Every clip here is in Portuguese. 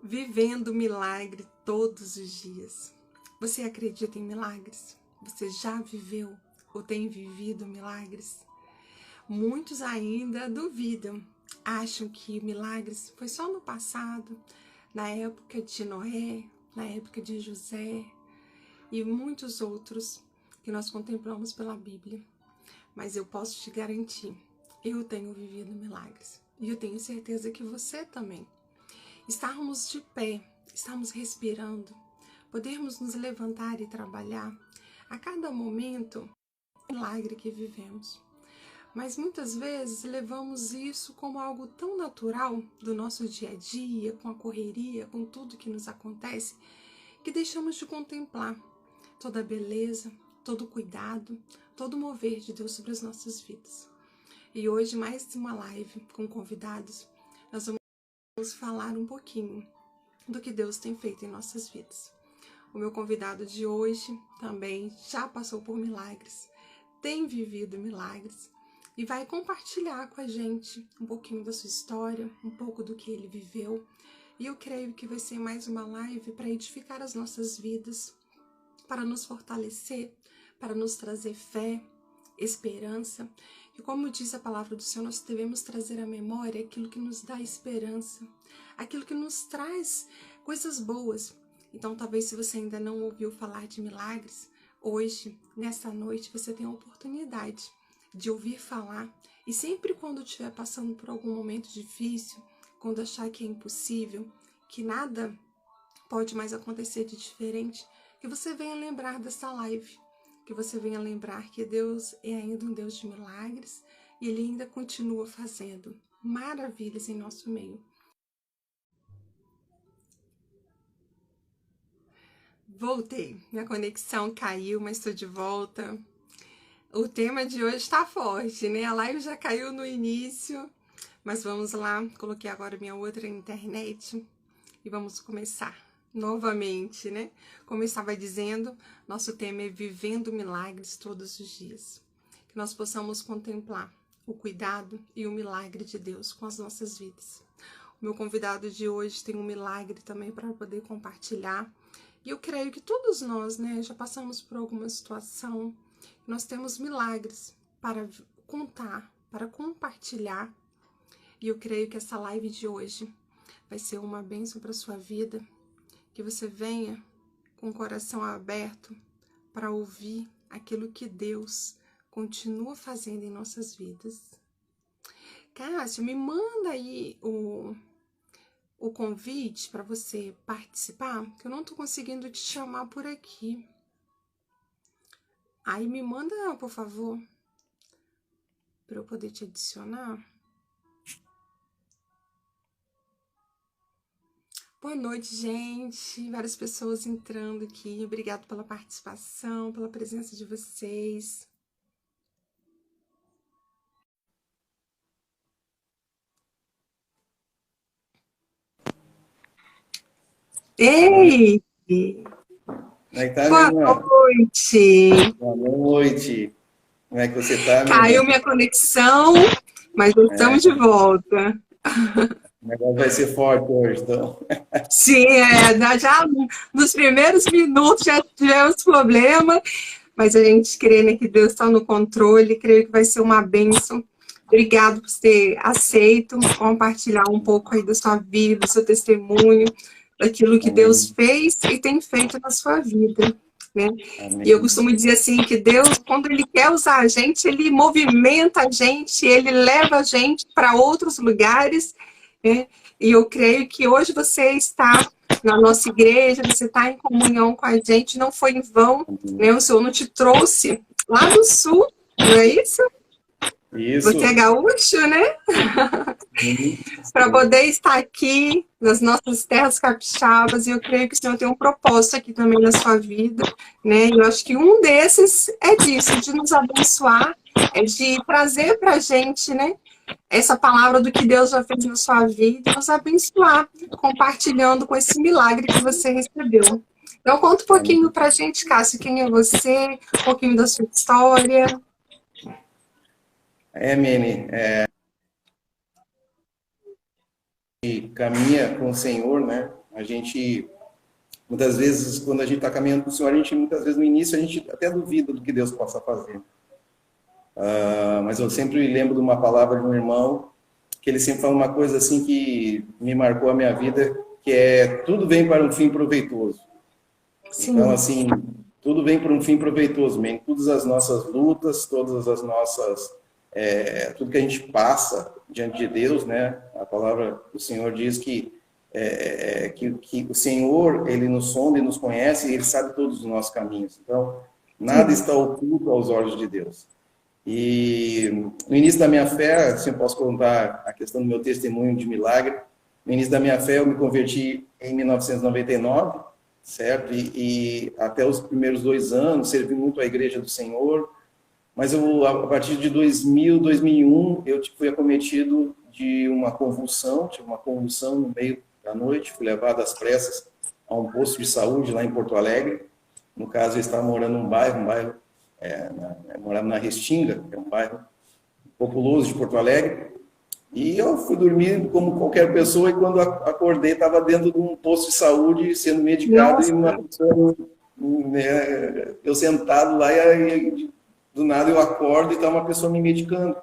Vivendo milagre todos os dias. Você acredita em milagres? Você já viveu ou tem vivido milagres? Muitos ainda duvidam, acham que milagres foi só no passado, na época de Noé, na época de José e muitos outros que nós contemplamos pela Bíblia. Mas eu posso te garantir, eu tenho vivido milagres e eu tenho certeza que você também. Estarmos de pé, estarmos respirando, podermos nos levantar e trabalhar, a cada momento, é um milagre que vivemos. Mas muitas vezes levamos isso como algo tão natural do nosso dia a dia, com a correria, com tudo que nos acontece, que deixamos de contemplar toda a beleza, todo o cuidado, todo o mover de Deus sobre as nossas vidas. E hoje, mais uma live com convidados, nós vamos falar um pouquinho do que Deus tem feito em nossas vidas. O meu convidado de hoje também já passou por milagres, tem vivido milagres e vai compartilhar com a gente um pouquinho da sua história, um pouco do que ele viveu. E eu creio que vai ser mais uma live para edificar as nossas vidas, para nos fortalecer, para nos trazer fé, esperança. E como diz a palavra do Senhor, nós devemos trazer à memória aquilo que nos dá esperança, aquilo que nos traz coisas boas. Então, talvez se você ainda não ouviu falar de milagres, hoje, nessa noite, você tem a oportunidade de ouvir falar. E sempre quando estiver passando por algum momento difícil, quando achar que é impossível, que nada pode mais acontecer de diferente, que você venha lembrar dessa live, que você venha lembrar que Deus é ainda um Deus de milagres e Ele ainda continua fazendo maravilhas em nosso meio. Voltei, minha conexão caiu, mas estou de volta. O tema de hoje está forte, né? A live já caiu no início, mas vamos lá. Coloquei agora minha outra internet e vamos começar novamente, né? Como eu estava dizendo, nosso tema é vivendo milagres todos os dias. Que nós possamos contemplar o cuidado e o milagre de Deus com as nossas vidas. O meu convidado de hoje tem um milagre também para poder compartilhar. E eu creio que todos nós, né, já passamos por alguma situação. Nós temos milagres para contar, para compartilhar. E eu creio que essa live de hoje vai ser uma bênção para a sua vida. Que você venha com o coração aberto para ouvir aquilo que Deus continua fazendo em nossas vidas. Cássio, me manda aí o convite para você participar, que eu não estou conseguindo te chamar por aqui. Aí me manda, por favor, para eu poder te adicionar. Boa noite, gente. Várias pessoas entrando aqui. Obrigado pela participação, pela presença de vocês. Ei! Como é que tá, minha Boa irmã? noite! Boa noite. Como é que você tá, minha Caiu irmã? minha conexão, mas estamos de volta. O negócio vai ser forte hoje, então. Sim, já nos primeiros minutos já tivemos problema, mas a gente crê, né, que Deus está no controle, creio que vai ser uma bênção. Obrigado por ter aceito compartilhar um pouco aí da sua vida, do seu testemunho, daquilo que Deus Amém. fez e tem feito na sua vida, né? E eu Amém. costumo dizer assim, que Deus, quando Ele quer usar a gente, Ele movimenta a gente, Ele leva a gente para outros lugares, né? E eu creio que hoje você está na nossa igreja, você está em comunhão com a gente, não foi em vão, Amém. né? O Senhor não te trouxe lá do sul, não é isso? Você é Isso. gaúcho, né? Para poder estar aqui nas nossas terras capixabas, e eu creio que o Senhor tem um propósito aqui também na sua vida, né? E eu acho que um desses é disso, de nos abençoar, é de trazer para a gente, né? Essa palavra do que Deus já fez na sua vida, e nos abençoar, compartilhando com esse milagre que você recebeu. Então, conta um pouquinho Amém. para a gente, Cássio, quem é você, um pouquinho da sua história. Mene, e caminha com o Senhor, né? A A gente, muitas vezes, quando a gente está caminhando com o Senhor, a gente, muitas vezes, no início, a gente até duvida do que Deus possa fazer. Mas eu sempre lembro de uma palavra de um irmão, que ele sempre fala uma coisa assim que me marcou a minha vida, que é: tudo vem para um fim proveitoso. Sim. Então, assim, tudo vem para um fim proveitoso, man. Todas as nossas lutas, todas as nossas... tudo que a gente passa diante de Deus, né? A palavra do Senhor diz que o Senhor, Ele nos sonda e nos conhece, e Ele sabe todos os nossos caminhos. Então, nada está oculto aos olhos de Deus. E no início da minha fé, se eu posso contar a questão do meu testemunho de milagre, no início da minha fé eu me converti em 1999, certo? E até os primeiros 2 anos servi muito à Igreja do Senhor, mas a partir de 2000, 2001, eu fui acometido de uma convulsão, tive uma convulsão no meio da noite, fui levado às pressas a um posto de saúde lá em Porto Alegre. No caso, eu estava morando num bairro, morava na Restinga, que é um bairro populoso de Porto Alegre, e eu fui dormir como qualquer pessoa, e quando acordei, estava dentro de um posto de saúde, sendo medicado. Nossa. E uma pessoa, eu sentado lá, e do nada eu acordo e está uma pessoa me medicando.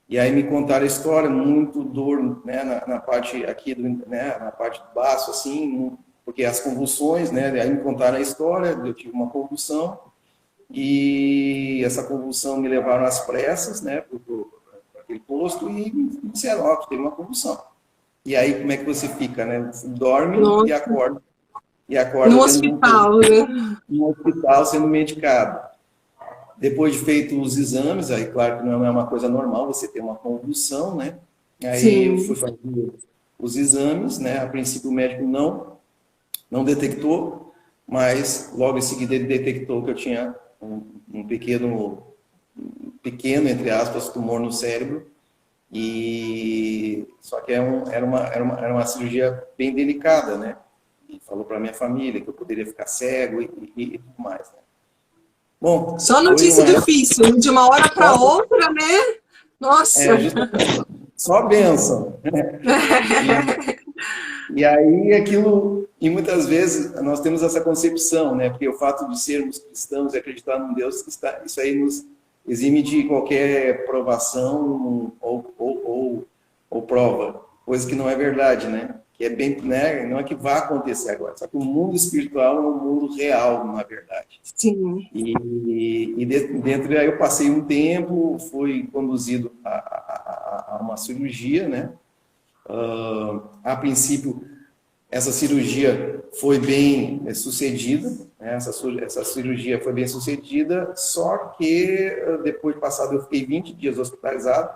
E aí me contaram a história, muito dor, né, na parte aqui, na parte do baço, assim, porque as convulsões, né, aí me contaram a história, eu tive uma convulsão, e essa convulsão me levaram às pressas, né, para aquele posto, e me disseram: ó, teve uma convulsão. E aí, como é que você fica, né? Você dorme. Nossa. E acorda no hospital, né? No hospital, sendo medicado. Depois de feito os exames, aí claro que não é uma coisa normal você ter uma convulsão, né? Aí Sim. Eu fui fazer os exames, né? A princípio o médico não detectou, mas logo em seguida ele detectou que eu tinha um pequeno, entre aspas, tumor no cérebro. E só que era uma cirurgia bem delicada, né? E falou para minha família que eu poderia ficar cego e tudo mais, né? Bom, só notícia difícil, de uma hora para outra, né? Nossa! Só bênção. E aí aquilo, e muitas vezes nós temos essa concepção, né? Porque o fato de sermos cristãos e acreditar em Deus, isso aí nos exime de qualquer provação ou prova, coisa que não é verdade, né? Que é bem, né? Não é que vá acontecer agora, só que o mundo espiritual é um mundo real, na verdade. Sim. E dentro daí eu passei um tempo, fui conduzido a uma cirurgia, né? A princípio, essa cirurgia foi bem sucedida, né? Essa cirurgia foi bem sucedida, só que depois de passado eu fiquei 20 dias hospitalizado.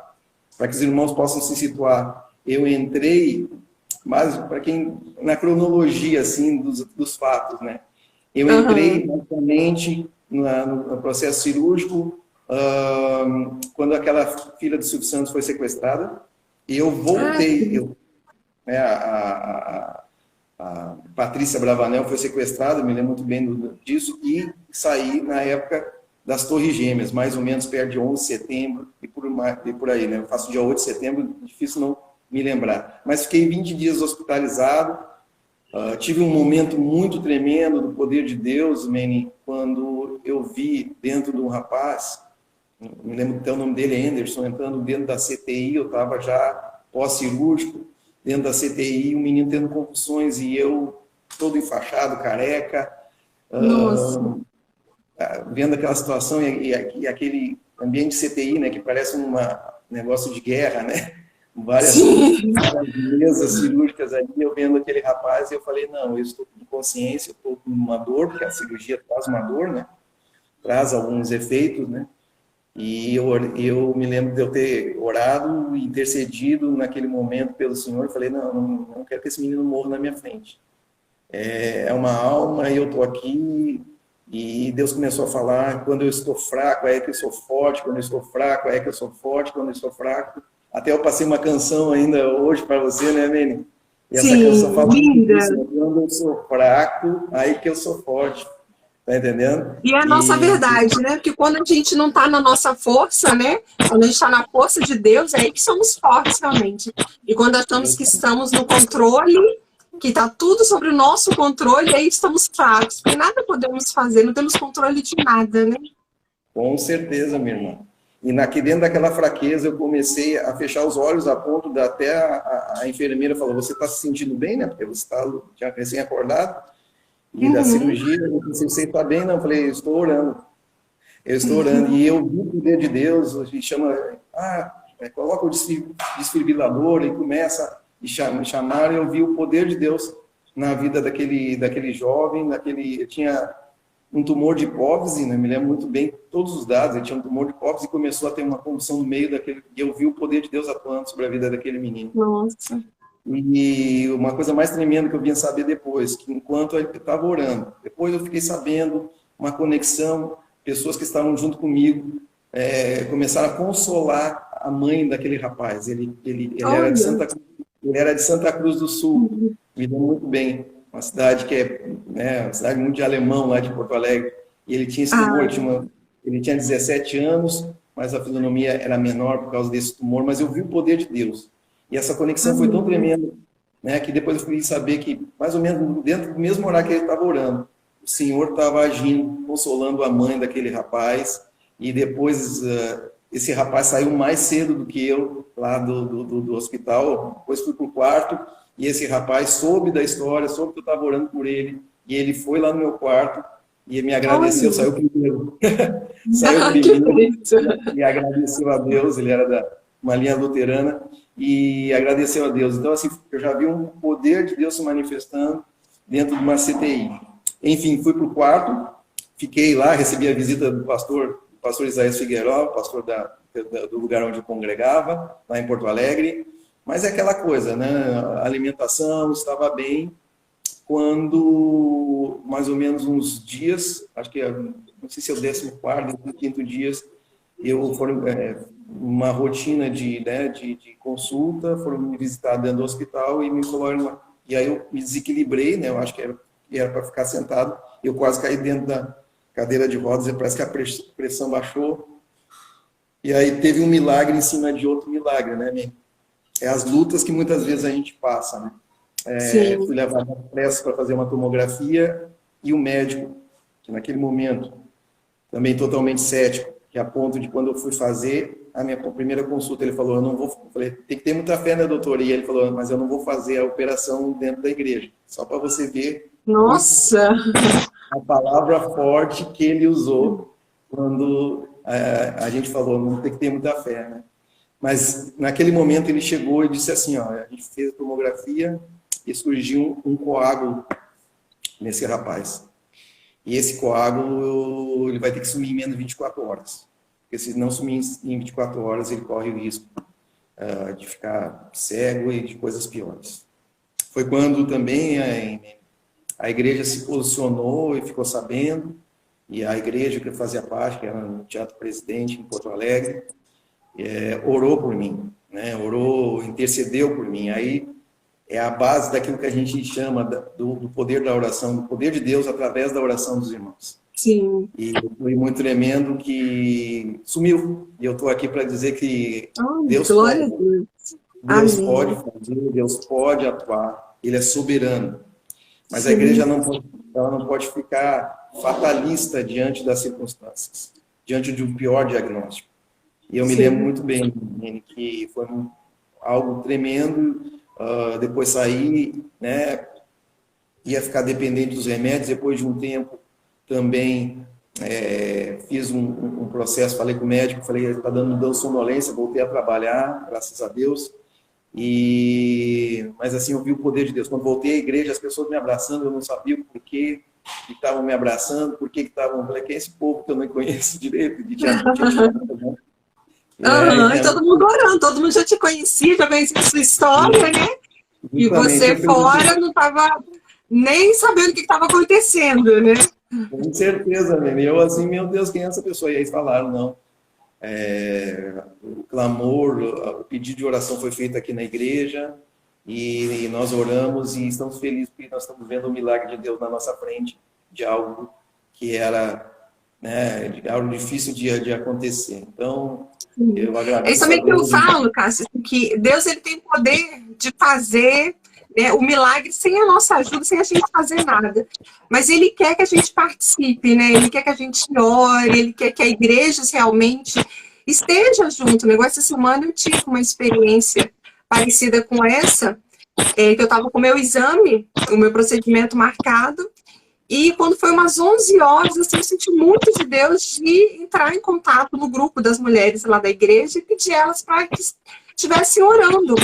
Para que os irmãos possam se situar, eu entrei, mas para quem, na cronologia assim, dos fatos, né? Eu entrei basicamente no processo cirúrgico quando aquela filha do Silvio Santos foi sequestrada, e eu voltei, a Patrícia Bravanel foi sequestrada, me lembro muito bem disso, e saí na época das Torres Gêmeas, mais ou menos perto de 11 de setembro e por aí, né? Eu faço dia 8 de setembro, difícil não me lembrar. Mas fiquei 20 dias hospitalizado, tive um momento muito tremendo do poder de Deus, Manny, quando eu vi dentro de um rapaz, me lembro até o nome dele, Anderson, entrando dentro da CTI, eu estava já pós-cirúrgico, dentro da CTI, um menino tendo convulsões e eu todo enfaixado, careca, vendo aquela situação e aquele ambiente de CTI, né, que parece um negócio de guerra, né? Várias mesas cirúrgicas ali, eu vendo aquele rapaz, e eu falei: não, eu estou com consciência, eu estou com uma dor, porque a cirurgia traz uma dor, né? Traz alguns efeitos, né? E eu me lembro de eu ter orado e intercedido naquele momento pelo Senhor. Eu falei: não quero que esse menino morra na minha frente. É uma alma e eu estou aqui. E Deus começou a falar: quando eu estou fraco, é que eu sou forte. Quando eu estou fraco, é que eu sou forte. Quando eu estou fraco. Até eu passei uma canção ainda hoje para você, né, Mene? E essa canção fala isso, quando eu sou fraco, aí que eu sou forte. Tá entendendo? E é a nossa verdade, né? Porque quando a gente não está na nossa força, né? Quando a gente está na força de Deus, é aí que somos fortes, realmente. E quando achamos que estamos no controle, que está tudo sobre o nosso controle, aí estamos fracos, porque nada podemos fazer, não temos controle de nada, né? Com certeza, minha irmã. E dentro daquela fraqueza, eu comecei a fechar os olhos a ponto de até a enfermeira falou, você está se sentindo bem, né? Porque você tinha recém-acordado. E da cirurgia, eu disse, você está bem? Não, eu falei, eu estou orando. Eu estou orando. E eu vi o poder de Deus, a gente chama, coloca o desfibrilador e começa a me chamar, e eu vi o poder de Deus na vida daquele jovem, ele tinha um tumor de hipófise, né? Me lembro muito bem todos os dados, ele tinha um tumor de hipófise e começou a ter uma convulsão no meio daquele, e eu vi o poder de Deus atuando sobre a vida daquele menino. Nossa. E uma coisa mais tremenda que eu vim saber depois, que enquanto eu estava orando, depois eu fiquei sabendo uma conexão, pessoas que estavam junto comigo, começaram a consolar a mãe daquele rapaz. Ele era de Santa Cruz do Sul, me lembro muito bem, uma cidade que uma cidade muito de alemão, lá de Porto Alegre, e ele tinha esse tumor, ele tinha 17 anos, mas a fisionomia era menor por causa desse tumor, mas eu vi o poder de Deus. E essa conexão foi tão tremenda, né, que depois eu fui saber que, mais ou menos dentro do mesmo horário que ele estava orando, o Senhor estava agindo, consolando a mãe daquele rapaz, e depois esse rapaz saiu mais cedo do que eu, lá do hospital, depois fui para o quarto, e esse rapaz soube da história, soube que eu estava orando por ele, e ele foi lá no meu quarto, e me agradeceu, saiu primeiro. Saiu primeiro, e agradeceu a Deus, ele era de uma linha luterana, e agradeceu a Deus. Então, assim, eu já vi um poder de Deus se manifestando dentro de uma CTI. Enfim, fui para o quarto, fiquei lá, recebi a visita do pastor Isaías Figueiró, pastor do lugar onde eu congregava, lá em Porto Alegre. Mas é aquela coisa, né? A alimentação estava bem. Quando, mais ou menos uns dias, acho que não sei se é o 14º, 15º dias, eu fui uma rotina de consulta, foram me visitar dentro do hospital e me colocaram. E aí eu me desequilibrei, né? Eu acho que era para ficar sentado. Eu quase caí dentro da cadeira de rodas e parece que a pressão baixou. E aí teve um milagre em cima de outro milagre, né? É as lutas que muitas vezes a gente passa, né? Fui levado pressa para fazer uma tomografia e o médico, que naquele momento, também totalmente cético, que a ponto de quando eu fui fazer a minha primeira consulta, ele falou, eu falei, tem que ter muita fé, né, doutor? E ele falou, mas eu não vou fazer a operação dentro da igreja, só para você ver. Nossa! A palavra forte que ele usou quando a gente falou, não tem que ter muita fé, né? Mas naquele momento ele chegou e disse assim, ó, a gente fez a tomografia e surgiu um coágulo nesse rapaz. E esse coágulo ele vai ter que sumir em menos de 24 horas. Porque se não sumir em 24 horas, ele corre o risco de ficar cego e de coisas piores. Foi quando também a igreja se posicionou e ficou sabendo, e a igreja que eu fazia parte, que era no Teatro Presidente, em Porto Alegre, orou por mim, né? Orou, intercedeu por mim. Aí é a base daquilo que a gente chama do poder da oração, do poder de Deus através da oração dos irmãos. Sim. E foi muito tremendo que sumiu. E eu estou aqui para dizer que Deus glória pode, a Deus. Deus Amém. pode fazer, Deus pode atuar, Ele é soberano. Mas Sim. a igreja não pode ficar fatalista diante das circunstâncias, diante de um pior diagnóstico. E eu me lembro muito bem que foi algo tremendo. Depois saí, né, ia ficar dependente dos remédios. Depois de um tempo também fiz um processo, falei com o médico, falei, está dando sonolência, voltei a trabalhar, graças a Deus. Mas assim, eu vi o poder de Deus. Quando voltei à igreja, as pessoas me abraçando, eu não sabia o porquê que estavam me abraçando, por que estavam... Eu falei, quem é esse povo que eu não conheço direito? De e todo mundo orando, todo mundo já te conhecia, já conhecia a sua história, né? E você fora não estava nem sabendo o que estava acontecendo, né? Com certeza, né? Eu assim, meu Deus, quem é essa pessoa? E aí eles falaram, não. O clamor, o pedido de oração foi feito aqui na igreja e nós oramos e estamos felizes porque nós estamos vendo o milagre de Deus na nossa frente, de algo que era, né, de algo difícil de acontecer. Então, eu agradeço. É isso também que eu falo, Cássio, que Deus ele tem poder de fazer né, o milagre sem a nossa ajuda, sem a gente fazer nada. Mas ele quer que a gente participe, né? Ele quer que a gente ore, ele quer que a igreja realmente esteja junto. No negócio, essa semana eu tive uma experiência parecida com essa, que eu estava com o meu exame, o meu procedimento marcado, e quando foi umas 11 horas, assim, eu senti muito de Deus de entrar em contato no grupo das mulheres lá da igreja e pedir elas para que estivessem orando.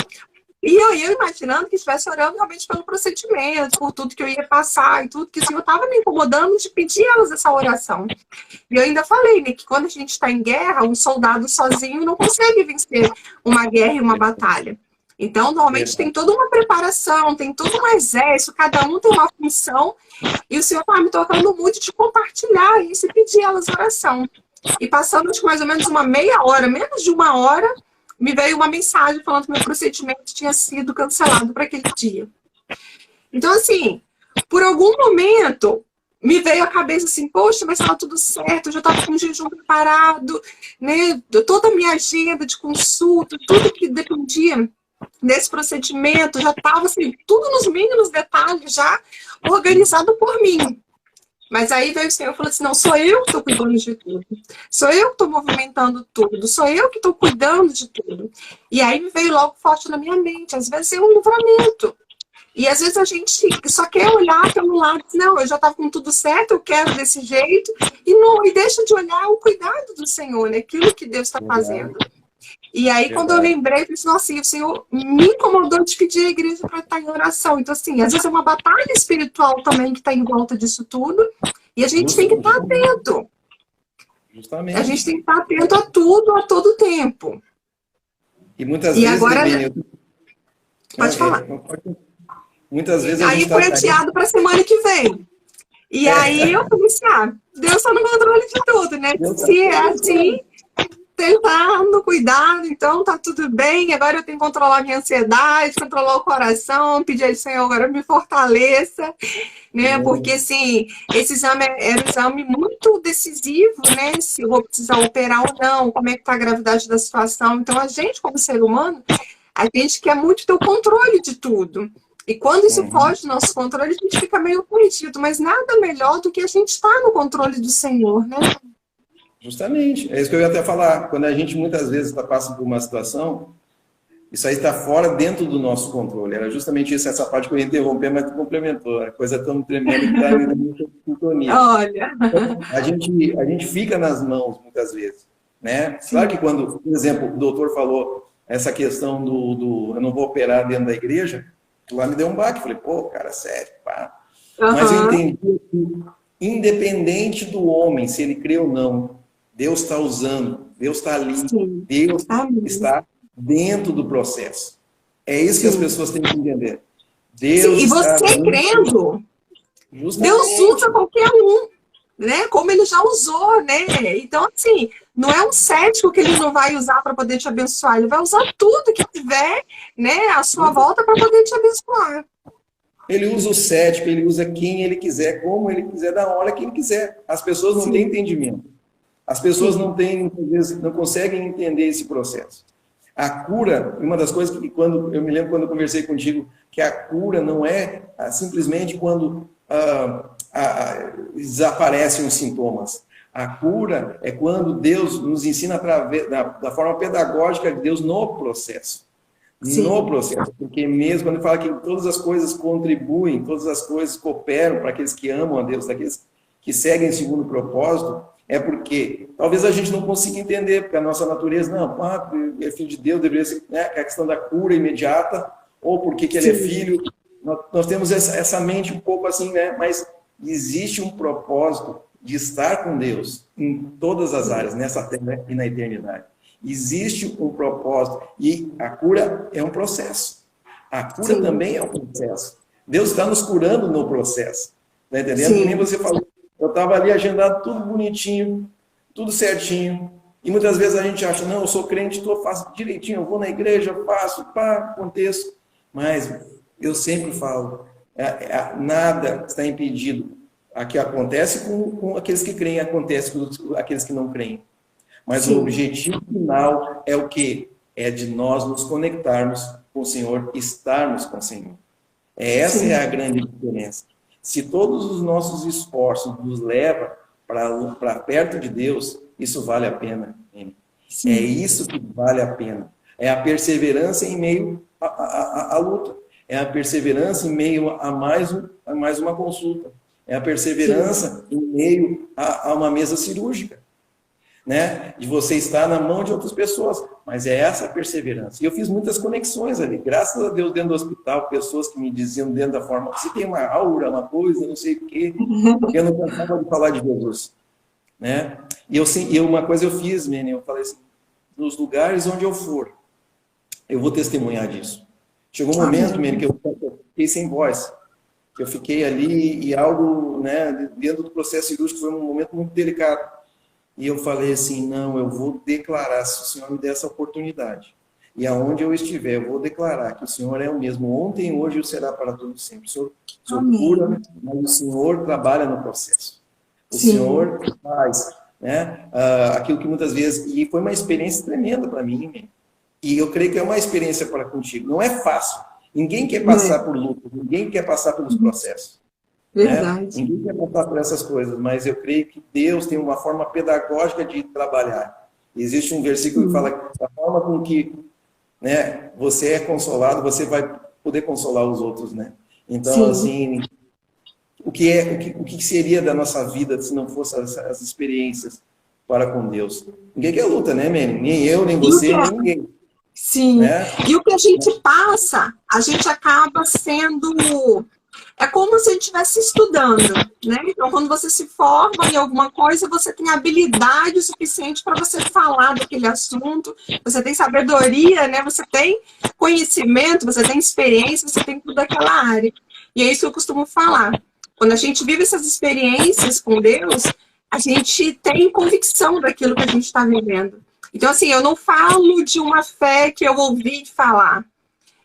E eu imaginando que estivesse orando realmente pelo procedimento, por tudo que eu ia passar e tudo, que o Senhor estava me incomodando de pedir elas essa oração. E eu ainda falei, né, que quando a gente está em guerra, um soldado sozinho não consegue vencer uma guerra e uma batalha. Então, normalmente tem toda uma preparação, tem todo um exército, cada um tem uma função, e o Senhor estava me tocando muito de compartilhar isso e pedir elas oração. E passando de mais ou menos uma meia hora, menos de uma hora, me veio uma mensagem falando que meu procedimento tinha sido cancelado para aquele dia. Então, assim, por algum momento, me veio à cabeça assim, poxa, mas estava tudo certo, eu já estava com o jejum preparado, né? Toda a minha agenda de consulta, tudo que dependia desse procedimento, já estava assim, tudo nos mínimos detalhes já organizado por mim. Mas aí veio o Senhor e falou assim, não, sou eu que estou cuidando de tudo. Sou eu que estou movimentando tudo. Sou eu que estou cuidando de tudo. E aí me veio logo forte na minha mente. Às vezes é um livramento. E às vezes a gente só quer olhar pelo lado. Não, eu já estava com tudo certo, eu quero desse jeito. E deixa de olhar o cuidado do Senhor, né? Aquilo que Deus está fazendo. E aí, quando eu lembrei, eu disse, nossa, o Senhor me incomodou de pedir a igreja para estar em oração. Então, assim, às vezes é uma batalha espiritual também que está em volta disso tudo. E a gente tem que estar atento. Justamente. A gente tem que estar atento a tudo, a todo tempo. E muitas vezes... Agora, pode falar. Muitas vezes a aí gente foi adiado para a semana que vem. E aí eu pensei, Deus está no controle de tudo, né? Se é assim... tentar no cuidado, então tá tudo bem. Agora eu tenho que controlar minha ansiedade, controlar o coração, pedir ao Senhor agora me fortaleça, né? Porque assim, esse exame era um exame muito decisivo, né? Se eu vou precisar operar ou não, como é que tá a gravidade da situação. Então a gente, como ser humano, a gente quer muito ter o controle de tudo. E quando isso foge do nosso controle, a gente fica meio perdido. Mas nada melhor do que a gente estar no controle do Senhor, né? Justamente, é isso que eu ia até falar. Quando a gente muitas vezes passa por uma situação, isso aí está fora dentro do nosso controle. Era justamente isso, essa parte que eu ia interromper, mas tu complementou. A coisa tão tremenda que está em sintonia. Olha! Então, a gente fica nas mãos muitas vezes, né? Claro que quando, por exemplo, o doutor falou essa questão do eu não vou operar dentro da igreja, lá me deu um baque. Falei, pô, cara, sério, pá. Mas eu entendi que, independente do homem, se ele crê ou não, Deus está usando, Deus está ali, Deus está dentro do processo. É isso que as pessoas têm que entender. Deus e você crendo, Deus usa qualquer um, né? Como ele já usou, né? Então, assim, não é um cético que ele não vai usar para poder te abençoar, ele vai usar tudo que tiver, né, à sua volta para poder te abençoar. Ele usa o cético, ele usa quem ele quiser, como ele quiser, da hora que ele quiser. As pessoas não têm entendimento. As pessoas não conseguem entender esse processo. A cura, uma das coisas que eu me lembro quando eu conversei contigo, que a cura não é simplesmente quando desaparecem os sintomas. A cura é quando Deus nos ensina através da forma pedagógica de Deus no processo. No processo, porque mesmo quando ele fala que todas as coisas contribuem, todas as coisas cooperam para aqueles que amam a Deus, daqueles que seguem segundo o propósito, é porque talvez a gente não consiga entender, porque a nossa natureza, não, é filho de Deus, deveria ser, né, a questão da cura imediata, ou porque que ele é filho. Nós temos essa mente um pouco assim, né? Mas existe um propósito de estar com Deus em todas as áreas, nessa terra e na eternidade. Existe um propósito, e a cura é um processo. A cura também é um processo. Deus está nos curando no processo. Está entendendo? Que nem você falou. Eu estava ali agendado tudo bonitinho, tudo certinho. E muitas vezes a gente acha, não, eu sou crente, faço direitinho, eu vou na igreja, faço, aconteço. Mas eu sempre falo, nada está impedido. Aqui acontece com aqueles que creem, acontece com aqueles que não creem. Mas o objetivo final é o quê? É de nós nos conectarmos com o Senhor, estarmos com o Senhor. Essa Sim. é a grande diferença. Se todos os nossos esforços nos levam para perto de Deus, isso vale a pena. É Sim. isso que vale a pena. É a perseverança em meio à luta. É a perseverança em meio a mais uma consulta. É a Sim. perseverança em meio a uma mesa cirúrgica, né? De você estar na mão de outras pessoas. Mas é essa perseverança. E eu fiz muitas conexões ali. Graças a Deus, dentro do hospital, pessoas que me diziam dentro da forma, você tem uma aura, uma coisa, não sei o quê. Eu não cansava de falar de Jesus, né? E uma coisa eu fiz, Mene, eu falei assim, nos lugares onde eu for, eu vou testemunhar disso. Chegou um momento, Mene, Amém. que eu fiquei sem voz. Que eu fiquei ali e algo, né, dentro do processo cirúrgico foi um momento muito delicado. E eu falei assim, não, eu vou declarar, se o Senhor me der essa oportunidade. E aonde eu estiver, eu vou declarar que o Senhor é o mesmo ontem, hoje e será para todo sempre. O Senhor cura, Amém. mas o Senhor trabalha no processo. O Sim. Senhor faz, né, aquilo que muitas vezes... E foi uma experiência tremenda para mim. E eu creio que é uma experiência para contigo. Não é fácil. Ninguém quer passar É. por luta, ninguém quer passar pelos processos, né? Verdade. Ninguém quer passar por essas coisas, mas eu creio que Deus tem uma forma pedagógica de trabalhar. Existe um versículo que fala Sim. que a forma com que, né, você é consolado, você vai poder consolar os outros, né? Então, Sim. assim, o que seria da nossa vida se não fossem as experiências para com Deus? Ninguém quer luta, né, man? Nem eu, nem E o que você, nem ninguém, Sim. né? E o que a gente passa, a gente acaba sendo. É como se a gente estivesse estudando, né? Então, quando você se forma em alguma coisa, você tem habilidade suficiente para você falar daquele assunto, você tem sabedoria, né? Você tem conhecimento, você tem experiência, você tem tudo daquela área. E é isso que eu costumo falar. Quando a gente vive essas experiências com Deus, a gente tem convicção daquilo que a gente está vivendo. Então, assim, eu não falo de uma fé que eu ouvi falar.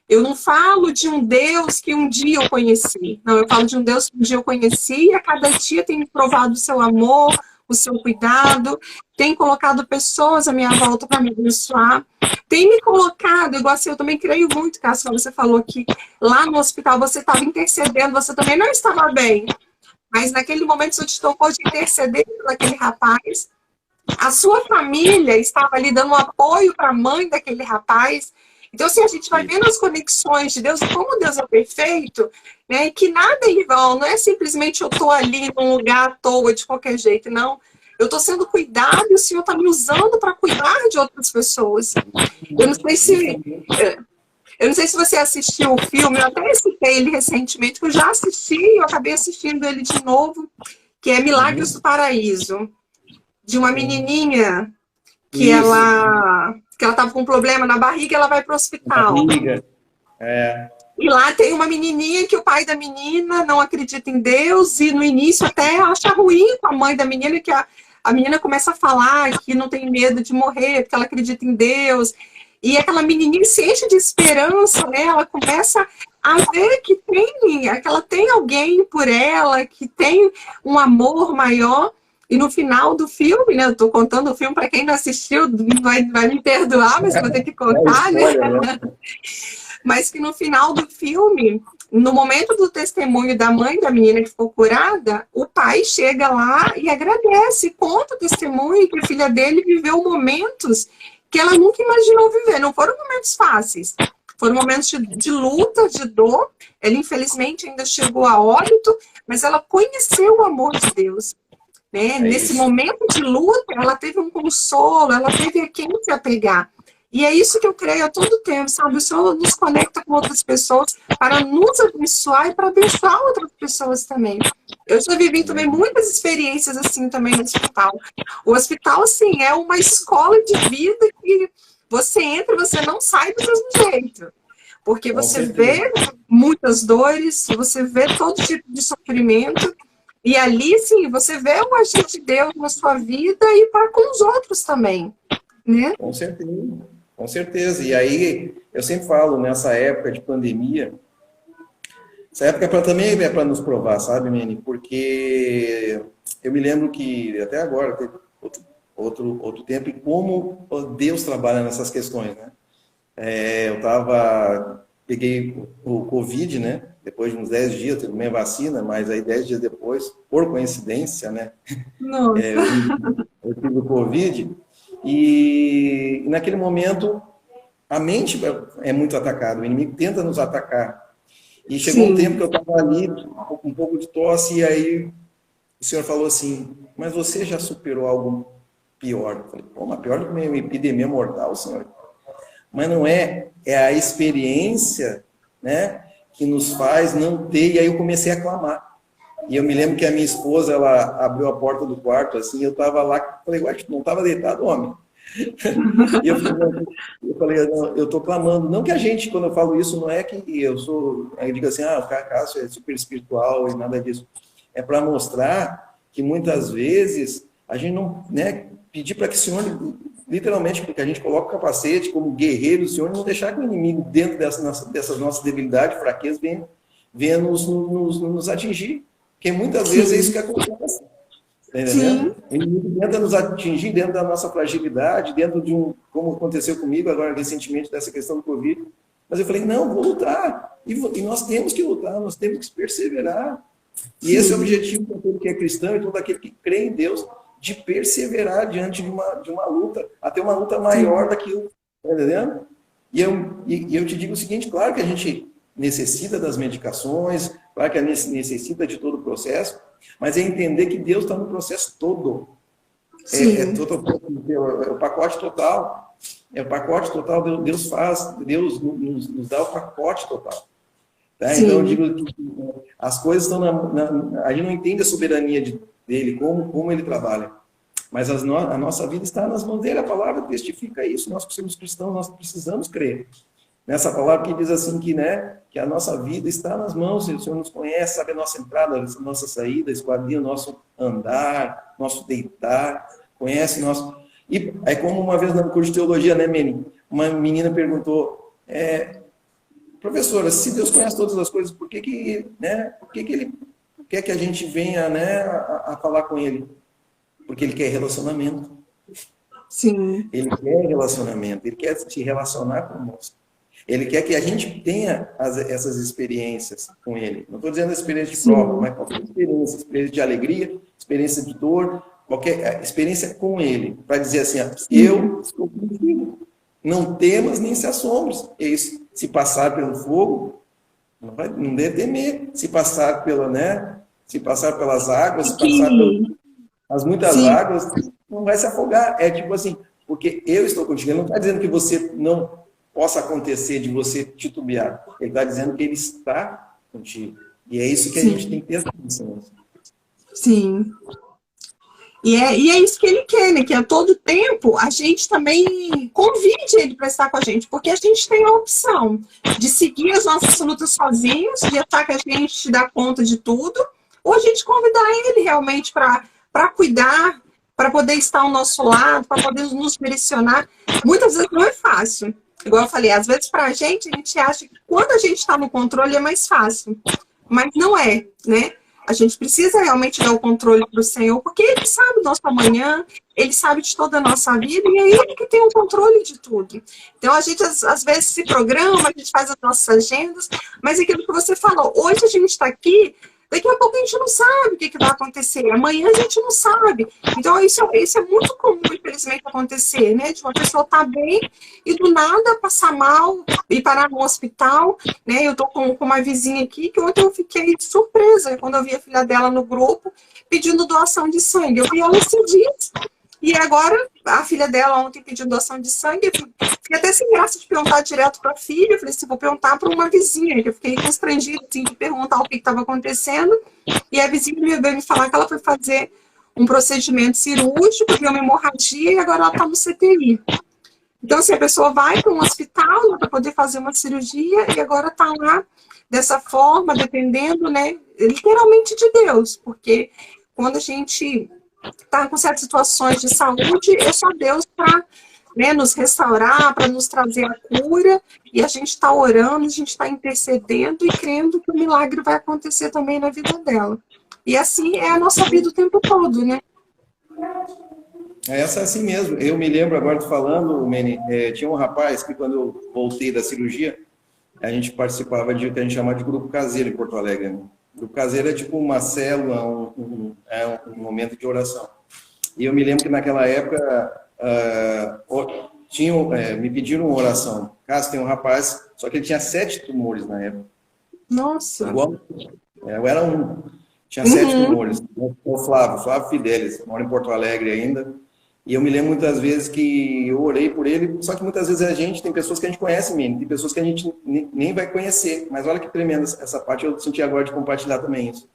Eu não falo de um Deus que um dia eu conheci. Não, eu falo de um Deus que um dia eu conheci e a cada dia tem me provado o seu amor, o seu cuidado, tem colocado pessoas à minha volta para me abençoar, tem me colocado, igual assim, eu também creio muito, Cássio, quando você falou que lá no hospital você estava intercedendo, você também não estava bem, mas naquele momento você te tocou de interceder por aquele rapaz, a sua família estava ali dando um apoio para a mãe daquele rapaz. Então, assim, a gente vai vendo as conexões de Deus, como Deus é perfeito, né? E que nada é em vão, não é simplesmente eu estou ali num lugar à toa, de qualquer jeito, não. Eu estou sendo cuidado e o Senhor está me usando para cuidar de outras pessoas. Eu não sei se. Eu não sei se você assistiu o filme, eu até citei ele recentemente, que eu já assisti e eu acabei assistindo ele de novo, que é Milagres do Uhum. Paraíso, de uma Sim. menininha que Isso, ela estava com um problema na barriga, ela vai para o hospital. barriga. É, E lá tem uma menininha que o pai da menina não acredita em Deus e no início até acha ruim com a mãe da menina que a menina começa a falar que não tem medo de morrer porque ela acredita em Deus. E aquela menininha se enche de esperança, né? Ela começa a ver que ela tem alguém por ela, que tem um amor maior. E no final do filme, né? Eu tô contando o filme para quem não assistiu, vai me perdoar, mas eu vou ter que é contar, né? spoiler, né? Mas que no final do filme, no momento do testemunho da mãe da menina que ficou curada, o pai chega lá e agradece, conta o testemunho que a filha dele viveu momentos que ela nunca imaginou viver. Não foram momentos fáceis, foram momentos de luta, de dor. Ela, infelizmente, ainda chegou a óbito, mas ela conheceu o amor de Deus. Né? É Nesse isso. momento de luta, ela teve um consolo, ela teve a quem se apegar. E é isso que eu creio a todo tempo, sabe? O Senhor nos conecta com outras pessoas para nos abençoar e para abençoar outras pessoas também. Eu já vivi também muitas experiências assim também no hospital. O hospital, assim, é uma escola de vida que você entra e você não sai do mesmo jeito. Porque Com você certeza. vê muitas dores, você vê todo tipo de sofrimento, e ali, sim, você vê o agir de Deus na sua vida e para com os outros também, né? Com certeza. Com certeza. E aí, eu sempre falo, nessa época de pandemia, essa época também é para nos provar, sabe, Mene? Porque eu me lembro que, até agora, teve outro tempo, e como Deus trabalha nessas questões, né? Eu peguei o Covid, né? depois de uns 10 dias, eu tomei a vacina, mas aí 10 dias depois, por coincidência, né, Nossa. eu tive o Covid, e naquele momento a mente é muito atacada, o inimigo tenta nos atacar. E chegou um tempo que eu estava ali, com um pouco de tosse, e aí o senhor falou assim, mas você já superou algo pior? Eu falei, pô, mas pior do que uma epidemia mortal, senhor? Mas não é, é a experiência, né, que nos faz não ter, e aí eu comecei a clamar. E eu me lembro que a minha esposa, ela abriu a porta do quarto, assim, eu estava lá, falei, ué, não estava deitado, homem? E eu falei, não, eu estou clamando. Não que a gente, quando eu falo isso, não é que eu digo assim, o Cássio é super espiritual e nada disso. É para mostrar que muitas vezes a gente não, né, pedir para que o Senhor, literalmente, porque a gente coloca o capacete como guerreiro, o Senhor não deixar que o inimigo, dentro dessas nossas debilidades, fraquezas, venha nos atingir. Porque muitas vezes é isso que acontece. Tá entendendo? O inimigo tenta nos atingir dentro da nossa fragilidade, dentro de como aconteceu comigo agora recentemente, dessa questão do Covid. Mas eu falei, não, vou lutar. E nós temos que lutar, nós temos que perseverar. E esse é o objetivo de todo que é cristão e todo aquele que crê em Deus, de perseverar diante de uma luta, até uma luta maior daquilo. Tá entendendo? E eu te digo o seguinte, claro que a gente necessita das medicações, claro que a gente necessita de todo o processo, mas é entender que Deus está no processo todo. É o pacote total. É o pacote total, Deus faz, Deus nos dá o pacote total. Tá? Então, eu digo que as coisas estão a gente não entende a soberania dele, como ele trabalha. Mas a nossa vida está nas mãos dele, a palavra testifica isso. Nós que somos cristãos, nós precisamos crer nessa palavra que diz assim que a nossa vida está nas mãos, o Senhor nos conhece, sabe a nossa entrada, a nossa saída, esquadrinha o nosso andar, nosso deitar, conhece nosso... E é como uma vez no curso de teologia, né, Meni? Uma menina perguntou, professora, se Deus conhece todas as coisas, por que ele quer que a gente venha, né, a falar com ele? Porque ele quer relacionamento. Sim. Ele quer relacionamento, ele quer se relacionar conosco. Ele quer que a gente tenha essas experiências com ele. Não estou dizendo experiência de prova, mas qualquer experiência de alegria, experiência de dor, qualquer experiência com ele, para dizer assim, eu estou contigo. Não temas nem se assombres. Se passar pelo fogo, não deve temer. Se passar se passar pelas águas, se passar pelas muitas águas, não vai se afogar. É tipo assim, porque eu estou contigo. Ele não está dizendo que você não possa acontecer de você titubear. Ele está dizendo que ele está contigo. E é isso que a gente tem que ter atenção. Sim. E é isso que ele quer, né? Que a todo tempo a gente também convide ele para estar com a gente, porque a gente tem a opção de seguir as nossas lutas sozinhos, de achar que a gente dá conta de tudo, ou a gente convidar ele realmente para cuidar, para poder estar ao nosso lado, para poder nos direcionar. Muitas vezes não é fácil. Igual eu falei, às vezes para a gente acha que quando a gente está no controle é mais fácil. Mas não é, né? A gente precisa realmente dar o controle para o Senhor, porque Ele sabe do nosso amanhã, Ele sabe de toda a nossa vida, e é Ele que tem o controle de tudo. Então, a gente, às vezes, se programa, a gente faz as nossas agendas, mas é aquilo que você falou, hoje a gente está aqui, daqui a pouco a gente não sabe o que vai acontecer, amanhã a gente não sabe. Então, isso é muito comum, infelizmente, acontecer, né? De uma pessoa estar bem e do nada passar mal e parar no hospital, né? Eu tô com uma vizinha aqui que ontem eu fiquei surpresa quando eu vi a filha dela no grupo pedindo doação de sangue. Eu vi ela esses dias. E agora, a filha dela ontem pediu doação de sangue. Eu fiquei até sem graça de perguntar direto para a filha. Eu falei assim, vou perguntar para uma vizinha. Eu fiquei constrangida assim, de perguntar o que estava acontecendo. E a vizinha veio me falar que ela foi fazer um procedimento cirúrgico, viu uma hemorragia e agora ela está no CTI. Então, assim, a pessoa vai para um hospital para poder fazer uma cirurgia e agora está lá dessa forma, dependendo, né, literalmente de Deus. Porque quando a gente está com certas situações de saúde, é só Deus para, né, nos restaurar, para nos trazer a cura, e a gente está orando, a gente está intercedendo e crendo que o milagre vai acontecer também na vida dela. E assim é a nossa vida o tempo todo, né? Essa é assim mesmo. Eu me lembro agora de falando, Meni, tinha um rapaz que quando eu voltei da cirurgia, a gente participava de o que a gente chama de grupo caseiro em Porto Alegre. Né? O grupo caseiro é tipo uma célula, um momento de oração. E eu me lembro que naquela época me pediram uma oração. Caso tem um rapaz, só que ele tinha 7 tumores na época. Nossa! Igual, eu era tinha 7 tumores. O Flávio Fidelis, mora em Porto Alegre ainda. E eu me lembro muitas vezes que eu orei por ele, só que muitas vezes tem pessoas que a gente conhece mesmo, tem pessoas que a gente nem vai conhecer. Mas olha que tremenda essa parte, eu senti agora de compartilhar também isso.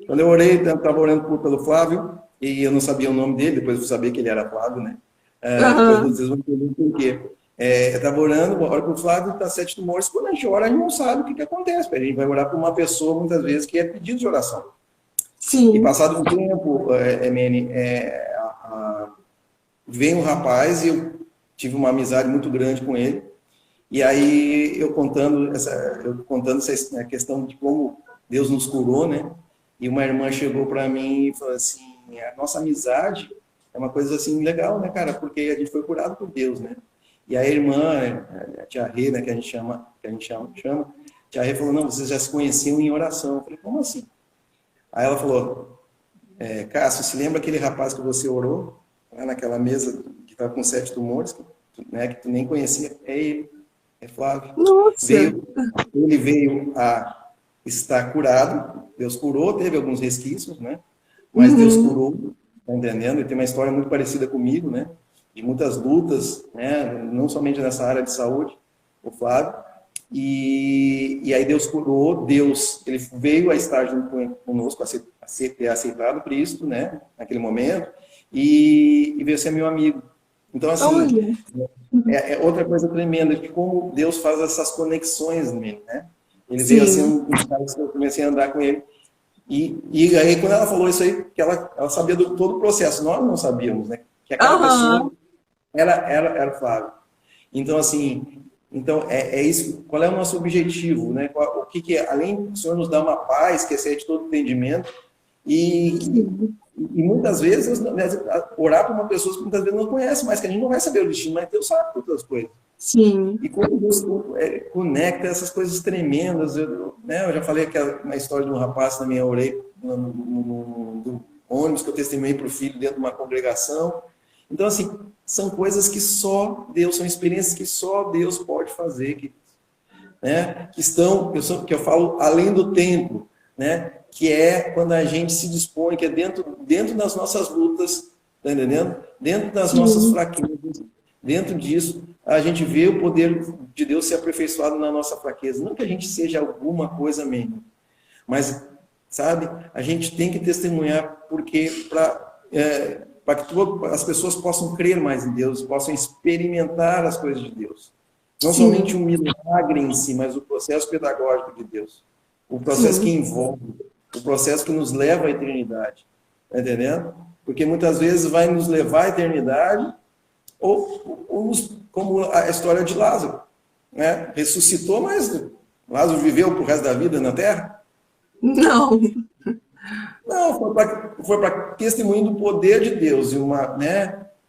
Quando eu orei, eu estava orando pelo Flávio, e eu não sabia o nome dele, depois eu sabia que ele era Flávio, né? Depois vocês vão entender por quê. Eu estava orando, oro para o Flávio, está 7 tumores. Quando a gente ora, a gente não sabe o que acontece. A gente vai orar para uma pessoa, muitas vezes, que é pedido de oração. Sim. E passado um tempo, Mene, veio um rapaz e eu tive uma amizade muito grande com ele. E aí eu contando essa questão de como Deus nos curou, né? E uma irmã chegou para mim e falou assim: a nossa amizade é uma coisa assim legal, né, cara? Porque a gente foi curado por Deus, né? E a irmã, a tia Rê, né, que a gente chama, tia Rê falou: não, vocês já se conheciam em oração. Eu falei: como assim? Aí ela falou: Cássio, se lembra aquele rapaz que você orou? Naquela mesa que estava com 7 tumores, que tu nem conhecia? É ele, é Flávio. Nossa! Ele veio a estar curado, Deus curou, teve alguns resquícios, né? Mas Deus curou, tá entendendo? Ele tem uma história muito parecida comigo, né? De muitas lutas, né? Não somente nessa área de saúde, o Flávio. E aí Deus curou, ele veio a estar junto conosco, a ter aceitado Cristo, né? Naquele momento. E veio ser meu amigo. Então, assim, é outra coisa tremenda, de como Deus faz essas conexões nele, né? Ele veio assim, um cara que eu comecei a andar com ele. E aí, quando ela falou isso aí, que ela sabia todo o processo, nós não sabíamos, né? Que aquela pessoa era Flávio. Então, assim, é isso. Qual é o nosso objetivo, né? O que é, além do Senhor nos dar uma paz, que excede todo entendimento, e muitas vezes, orar para uma pessoa que muitas vezes não conhece, mas que a gente não vai saber o destino, mas Deus sabe outras coisas. Sim. E quando Deus conecta essas coisas tremendas, eu já falei uma história de um rapaz também, eu orei no ônibus que eu testemunhei para o filho dentro de uma congregação. Então, assim, são coisas que só Deus, são experiências que só Deus pode fazer, né? Que eu falo além do tempo, né? Que é quando a gente se dispõe, que é dentro das nossas lutas, tá entendendo? Dentro das nossas fraquezas, dentro disso, a gente vê o poder de Deus ser aperfeiçoado na nossa fraqueza. Não que a gente seja alguma coisa menos, mas, sabe, a gente tem que testemunhar para que as pessoas possam crer mais em Deus, possam experimentar as coisas de Deus. Não somente um milagre em si, mas o processo pedagógico de Deus. O processo que envolve, o processo que nos leva à eternidade. Está entendendo? Porque muitas vezes vai nos levar à eternidade, ou como a história de Lázaro. Né? Ressuscitou, mas Lázaro viveu pro resto da vida na Terra? Não. Não, foi para testemunho do poder de Deus. E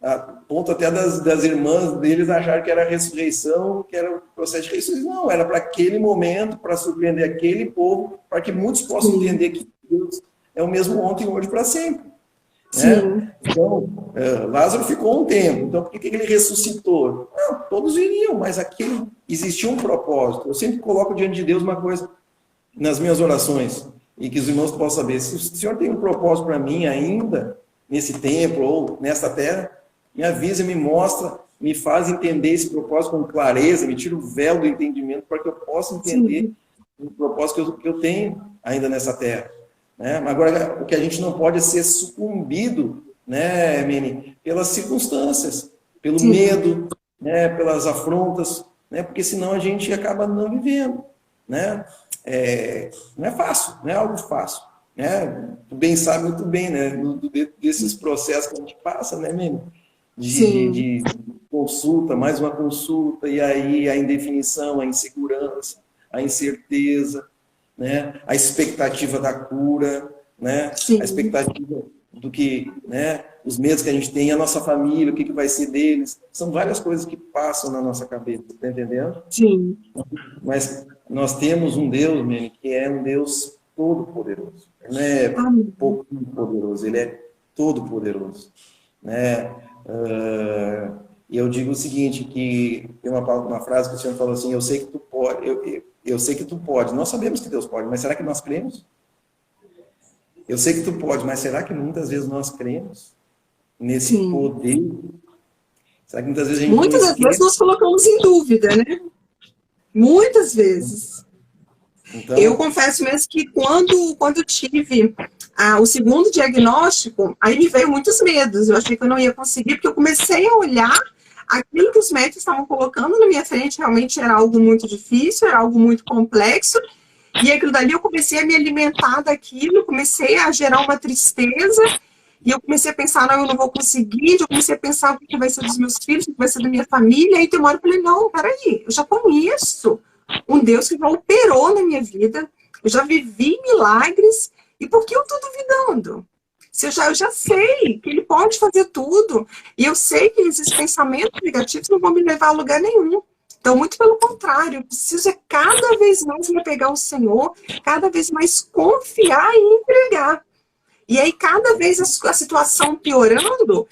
a ponto até das irmãs deles acharem que era a ressurreição, que era o processo de ressurreição. Não, era para aquele momento, para surpreender aquele povo, para que muitos possam entender que Deus é o mesmo ontem, hoje, para sempre. Né? Então, Lázaro ficou um tempo. Então, por que ele ressuscitou? Não, todos iriam, mas existia um propósito. Eu sempre coloco diante de Deus uma coisa nas minhas orações, e que os irmãos possam saber. Se o Senhor tem um propósito para mim ainda, nesse tempo ou nesta terra, me avisa, me mostra, me faz entender esse propósito com clareza, me tira o véu do entendimento para que eu possa entender o propósito que eu tenho ainda nessa terra. Né? Agora, o que a gente não pode é ser sucumbido, né, Mene, pelas circunstâncias, pelo medo, né, pelas afrontas, né, porque senão a gente acaba não vivendo. Né? Não é fácil, não é algo fácil. Né? Tu bem sabe muito bem, né, desses processos que a gente passa, né, Mene? De consulta, mais uma consulta, e aí a indefinição, a insegurança, a incerteza, né? A expectativa da cura, né? A expectativa do que, né, os medos que a gente tem, a nossa família, o que vai ser deles. São várias coisas que passam na nossa cabeça, tá entendendo? Sim. Mas nós temos um Deus, Mene, que é um Deus todo-poderoso. Ele não é pouco poderoso, ele é todo-poderoso, né? E eu digo o seguinte, que tem uma frase que o Senhor falou assim: eu sei que tu pode, eu sei que tu pode. Nós sabemos que Deus pode, mas será que nós cremos? Eu sei que tu pode, mas será que muitas vezes nós cremos nesse Sim. poder? Será que muitas vezes a gente Muitas das vezes nós colocamos em dúvida, né? Muitas vezes. Então, eu confesso mesmo que quando tive o segundo diagnóstico, aí me veio muitos medos. Eu achei que eu não ia conseguir, porque eu comecei a olhar aquilo que os médicos estavam colocando na minha frente, realmente era algo muito difícil, era algo muito complexo. E aquilo dali eu comecei a me alimentar daquilo, comecei a gerar uma tristeza, e eu comecei a pensar, não, eu não vou conseguir, eu comecei a pensar o que vai ser dos meus filhos, o que vai ser da minha família, aí tem uma hora eu falei, não, peraí, eu já conheço um Deus que já operou na minha vida, eu já vivi milagres, e por que eu estou duvidando? Se eu já sei que Ele pode fazer tudo, e eu sei que esses pensamentos negativos não vão me levar a lugar nenhum. Então, muito pelo contrário, eu preciso cada vez mais me apegar ao Senhor, cada vez mais confiar e entregar. E aí, cada vez a situação piorando,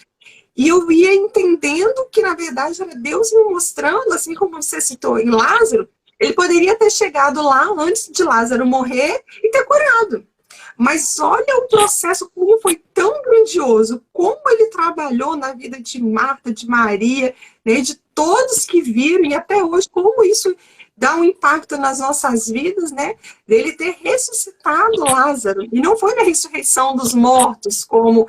e eu ia entendendo que, na verdade, era Deus me mostrando, assim como você citou em Lázaro, ele poderia ter chegado lá antes de Lázaro morrer e ter curado. Mas olha o processo, como foi tão grandioso, como ele trabalhou na vida de Marta, de Maria, né, de todos que viram, e até hoje, como isso dá um impacto nas nossas vidas, né, dele ter ressuscitado Lázaro. E não foi na ressurreição dos mortos, como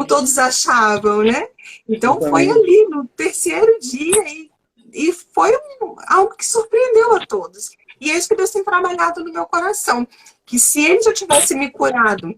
todos achavam, né? Então foi ali, no terceiro dia, e foi algo que surpreendeu a todos. E é isso que Deus tem trabalhado no meu coração. Que se ele já tivesse me curado,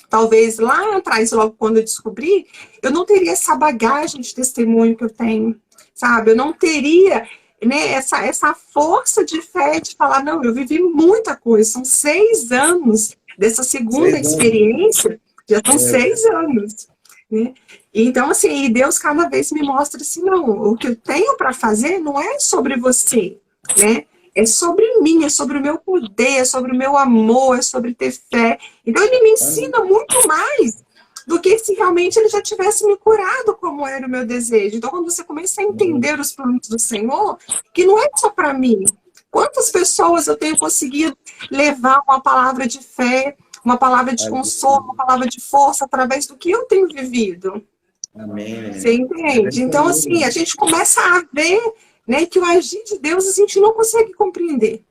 talvez lá atrás, logo quando eu descobri, eu não teria essa bagagem de testemunho que eu tenho, sabe? Eu não teria, né, essa força de fé de falar, não, eu vivi muita coisa. São 6 anos dessa segunda experiência, já são 6 anos. Né? Então, assim, Deus cada vez me mostra assim, não, o que eu tenho para fazer não é sobre você, né? É sobre mim, é sobre o meu poder, é sobre o meu amor, é sobre ter fé. Então, ele me ensina muito mais do que se realmente ele já tivesse me curado, como era o meu desejo. Então, quando você começa a entender os planos do Senhor, que não é só para mim. Quantas pessoas eu tenho conseguido levar uma palavra de fé, uma palavra de consolo, uma palavra de força, através do que eu tenho vivido. Amém. Você entende? Então, assim, a gente começa a ver, né, que o agir de Deus a gente não consegue compreender.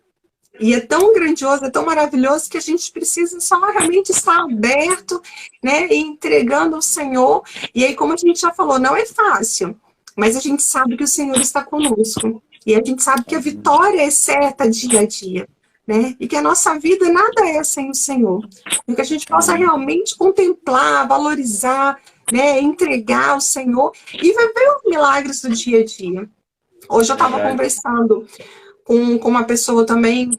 E é tão grandioso, é tão maravilhoso que a gente precisa só realmente estar aberto, né, e entregando ao Senhor. E aí, como a gente já falou, não é fácil, mas a gente sabe que o Senhor está conosco. E a gente sabe que a vitória é certa dia a dia, né? E que a nossa vida nada é sem o Senhor. E que a gente possa realmente contemplar, valorizar, né, entregar ao Senhor e viver os milagres do dia a dia. Hoje eu estava conversando com uma pessoa também,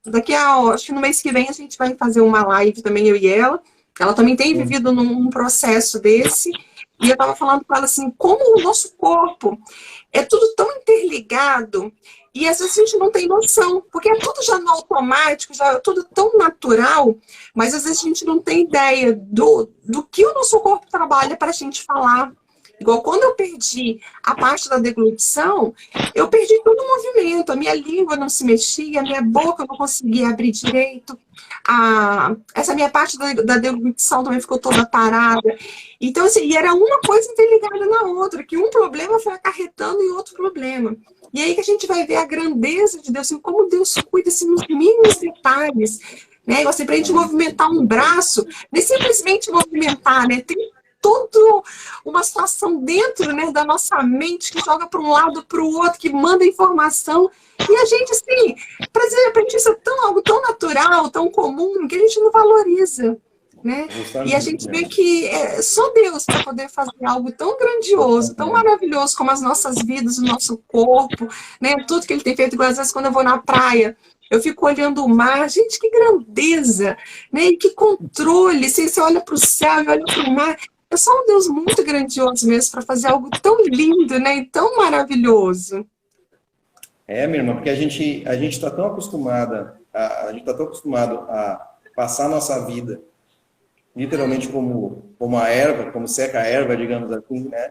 daqui a, acho que no mês que vem a gente vai fazer uma live também, eu e ela. Ela também tem vivido num processo desse, e eu estava falando com ela assim, como o nosso corpo é tudo tão interligado, e às vezes a gente não tem noção, porque é tudo já no automático, já é tudo tão natural, mas às vezes a gente não tem ideia do que o nosso corpo trabalha para a gente falar. Igual quando eu perdi a parte da deglutição, eu perdi todo o movimento, a minha língua não se mexia, a minha boca não conseguia abrir direito, essa minha parte da deglutição também ficou toda parada. Então, assim, e era uma coisa interligada na outra, que um problema foi acarretando em outro problema. E aí que a gente vai ver a grandeza de Deus, assim, como Deus cuida assim, nos mínimos detalhes. Né? Assim, para a gente movimentar um braço, não é simplesmente movimentar, né? Tem toda uma situação dentro, né, da nossa mente que joga para um lado, para o outro, que manda informação. E a gente, assim, para a gente isso é algo tão natural, tão comum, que a gente não valoriza. né? E a Justamente, gente né? vê que é só Deus para poder fazer algo tão grandioso, tão maravilhoso como as nossas vidas, o nosso corpo, né? Tudo que ele tem feito, igual às vezes quando eu vou na praia, eu fico olhando o mar, gente, que grandeza, né? E que controle, você olha para o céu e olha para o mar, é só um Deus muito grandioso mesmo para fazer algo tão lindo, né? E tão maravilhoso. Minha irmã, porque a gente está tão acostumada, a gente está tão acostumado a passar a nossa vida literalmente como a erva, como seca a erva, digamos assim, né?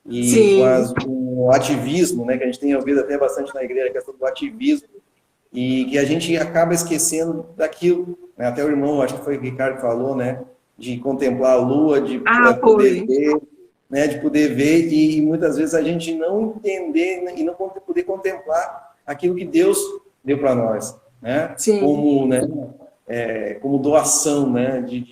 E Sim, com o ativismo, né? Que a gente tem ouvido até bastante na igreja, a questão do ativismo, e que a gente acaba esquecendo daquilo, né? Até o irmão, acho que foi o Ricardo que falou, né? De contemplar a lua, de ah, poder foi. ver, né? De poder ver, e muitas vezes a gente não entender e não poder contemplar aquilo que Deus deu para nós, né? Sim, Como, né? Como doação, né? De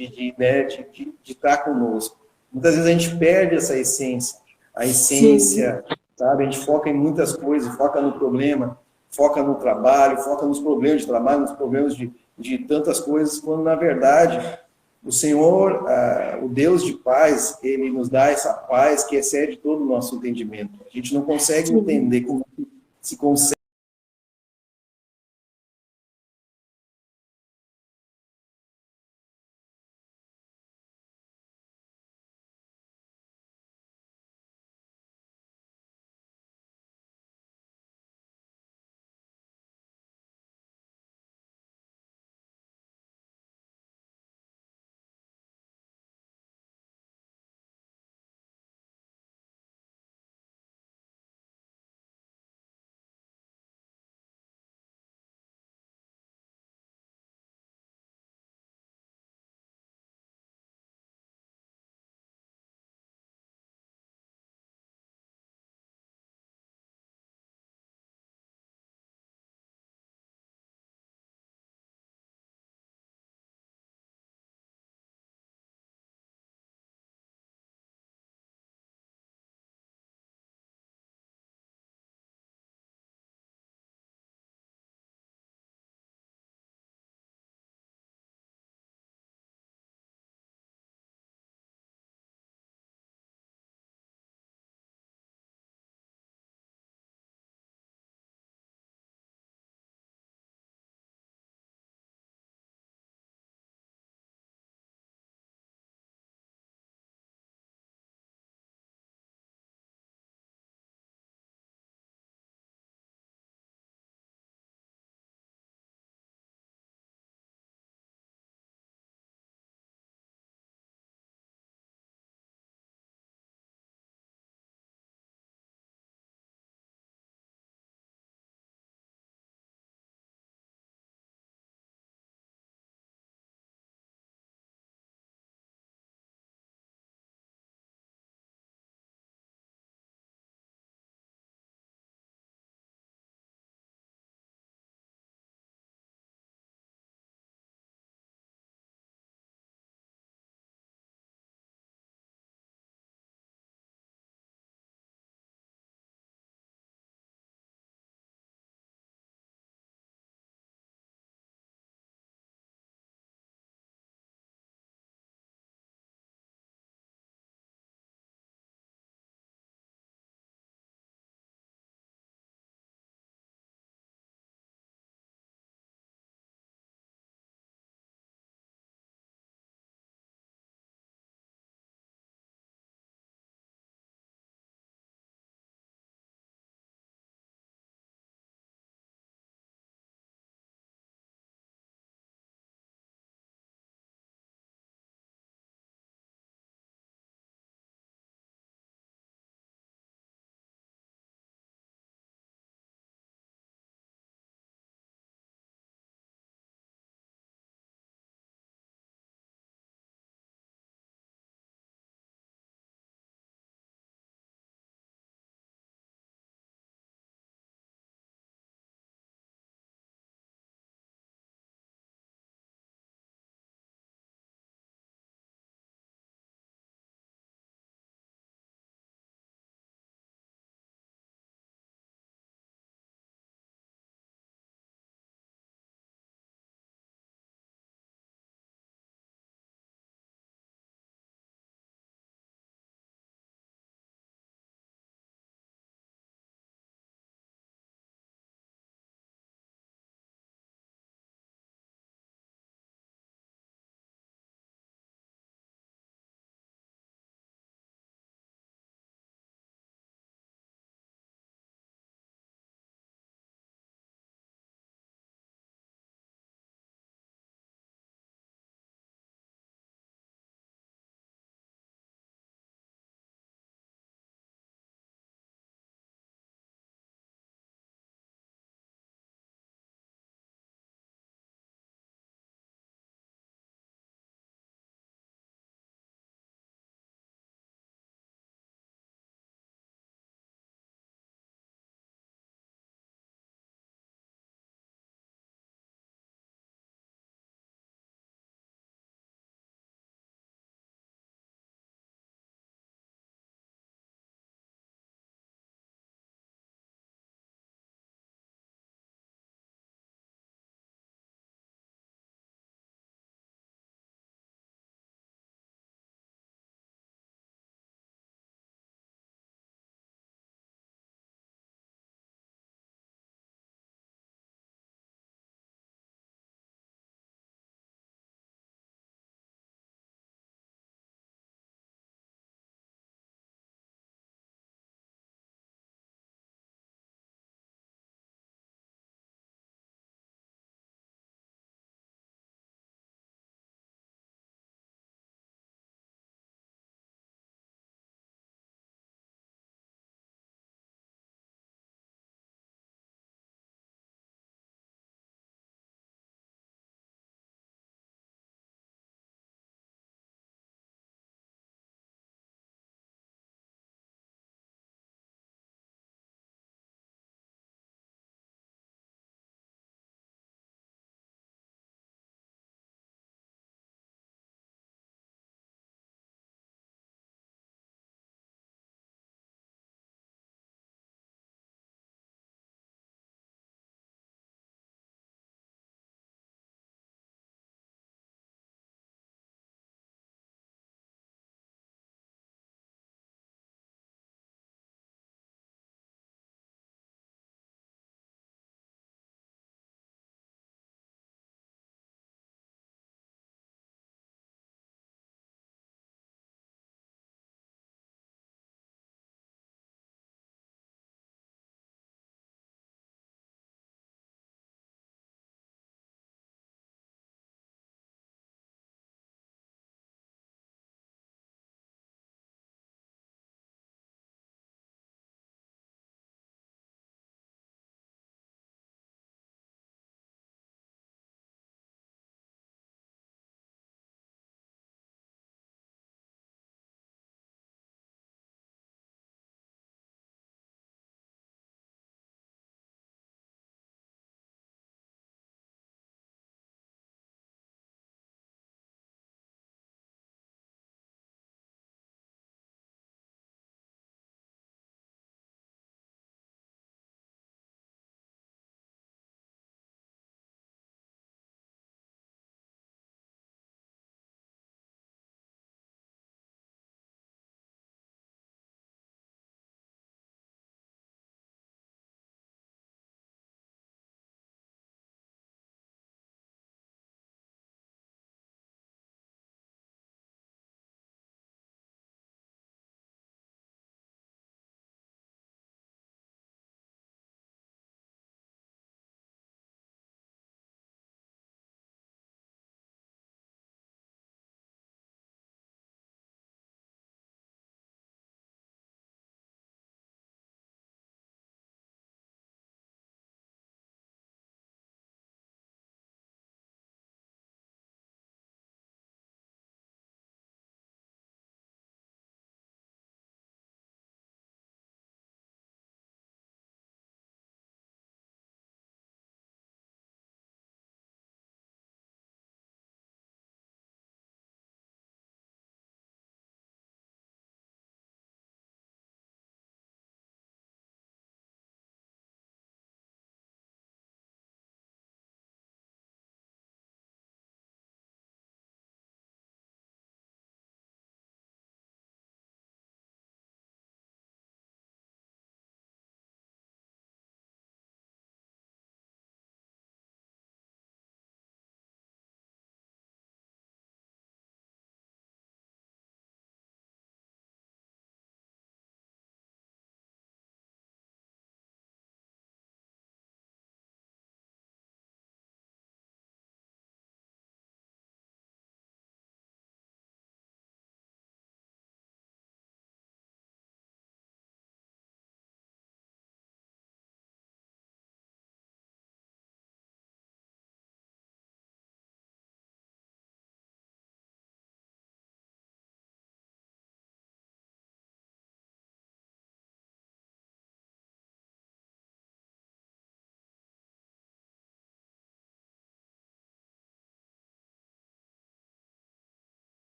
estar conosco. Muitas vezes a gente perde essa essência, a sim, essência, sabe? A gente foca em muitas coisas, foca no problema, foca no trabalho, foca nos problemas de trabalho, nos problemas de tantas coisas, quando na verdade o Senhor, o Deus de paz, ele nos dá essa paz que excede todo o nosso entendimento. A gente não consegue sim. entender como se consegue